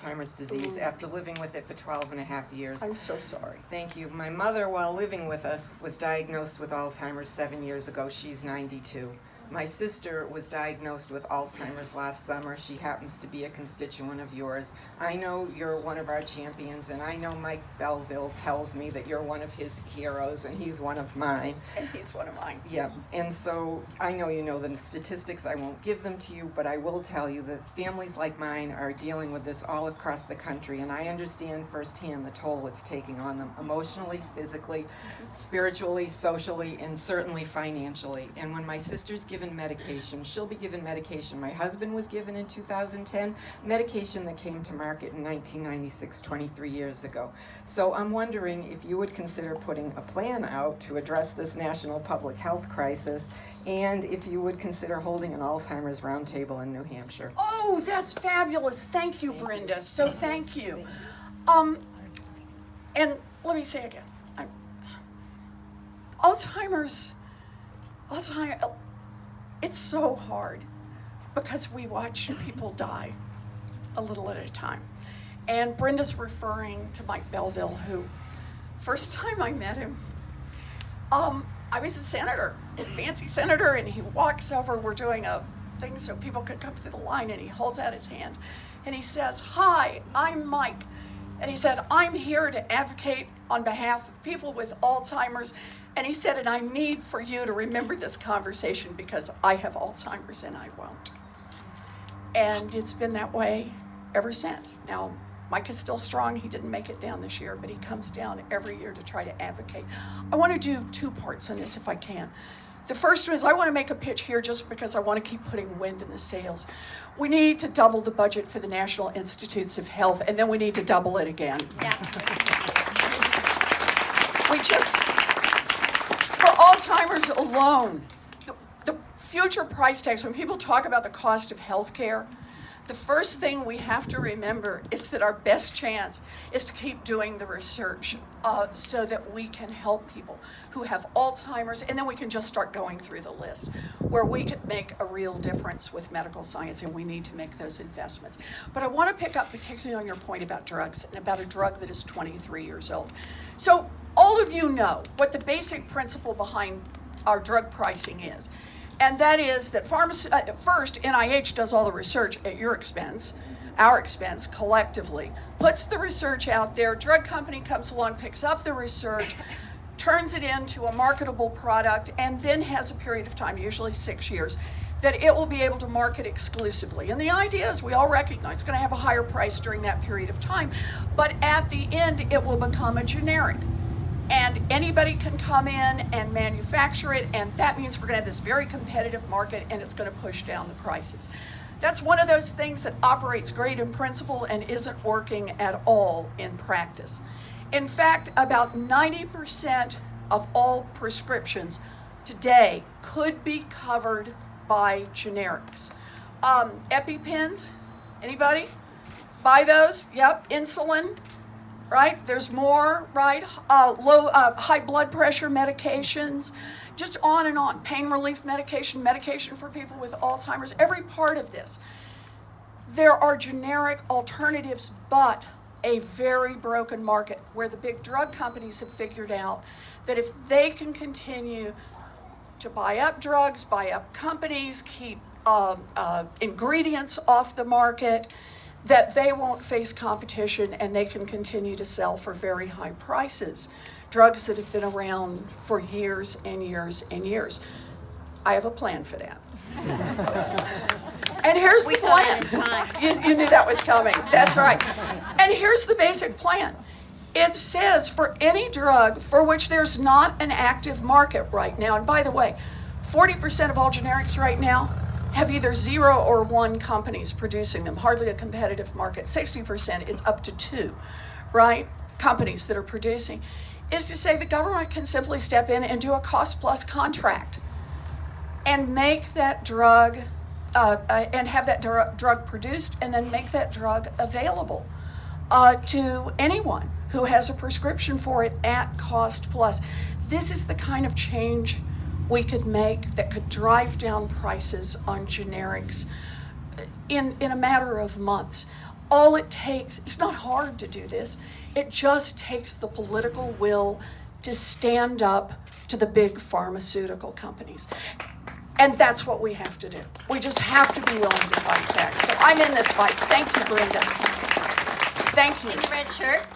Alzheimer's disease after living with it for 12 and a half years. I'm so sorry. Thank you. My mother, while living with us, was diagnosed with Alzheimer's 7 years ago. She's 92. My sister was diagnosed with Alzheimer's last summer. She happens to be a constituent of yours. I know you're one of our champions, and I know Mike Belleville tells me that you're one of his heroes, and he's one of mine. And he's one of mine. Yeah, and so I know you know the statistics. I won't give them to you, but I will tell you that families like mine are dealing with this all across the country, and I understand firsthand the toll it's taking on them emotionally, physically, spiritually, socially, and certainly financially. And when my sister's given medication, she'll be given medication my husband was given in 2010, medication that came to market in 1996, 23 years ago. So I'm wondering if you would consider putting a plan out to address this national public health crisis, and if you would consider holding an Alzheimer's roundtable in New Hampshire. Oh, that's fabulous. Thank you, Brenda. So thank you. And let me say again, Alzheimer's, it's so hard because we watch people die a little at a time. And Brenda's referring to Mike Belleville, who, first time I met him, I was a senator, a fancy senator, and he walks over, we're doing a thing so people could come through the line, and he holds out his hand, and he says, "Hi, I'm Mike." And he said, "I'm here to advocate on behalf of people with Alzheimer's." And he said, "And I need for you to remember this conversation because I have Alzheimer's and I won't." And it's been that way ever since. Now, Mike is still strong. He didn't make it down this year, but he comes down every year to try to advocate. I want to do 2 parts on this if I can. The first one is I want to make a pitch here just because I want to keep putting wind in the sails. We need to double the budget for the National Institutes of Health, and then we need to double it again. Yeah. For Alzheimer's alone, the future price tags, when people talk about the cost of health care, the first thing we have to remember is that our best chance is to keep doing the research so that we can help people who have Alzheimer's, and then we can just start going through the list where we could make a real difference with medical science, and we need to make those investments. But I want to pick up particularly on your point about drugs and about a drug that is 23 years old. So all of you know what the basic principle behind our drug pricing is. And that is that first, NIH does all the research at your expense, our expense, collectively, puts the research out there, drug company comes along, picks up the research, turns it into a marketable product, and then has a period of time, usually 6 years, that it will be able to market exclusively. And the idea is we all recognize it's going to have a higher price during that period of time, but at the end, it will become a generic. And anybody can come in and manufacture it, and that means we're going to have this very competitive market, and it's going to push down the prices. That's one of those things that operates great in principle and isn't working at all in practice. In fact, about 90% of all prescriptions today could be covered by generics. EpiPens, anybody? Buy those? Yep. Insulin. Right? There's more, right? High blood pressure medications, just on and on. Pain relief medication, medication for people with Alzheimer's, every part of this. There are generic alternatives, but a very broken market where the big drug companies have figured out that if they can continue to buy up drugs, buy up companies, keep ingredients off the market, that they won't face competition and they can continue to sell for very high prices. Drugs that have been around for years and years and years. I have a plan for that. And here's the plan. We saw that in time. You knew that was coming. That's right. And here's the basic plan. It says for any drug for which there's not an active market right now, and by the way, 40% of all generics right now have either 0 or 1 companies producing them, hardly a competitive market. 60%, it's up to 2, right? Companies that are producing. Is to say the government can simply step in and do a cost-plus contract and make that drug, and have that drug produced, and then make that drug available to anyone who has a prescription for it at cost plus. This is the kind of change we could make that could drive down prices on generics in a matter of months. all it takes, it's not hard to do this, it just takes the political will to stand up to the big pharmaceutical companies. And that's what we have to do. We just have to be willing to fight back. So I'm in this fight. Thank you, Brenda. Thank you. In the red shirt.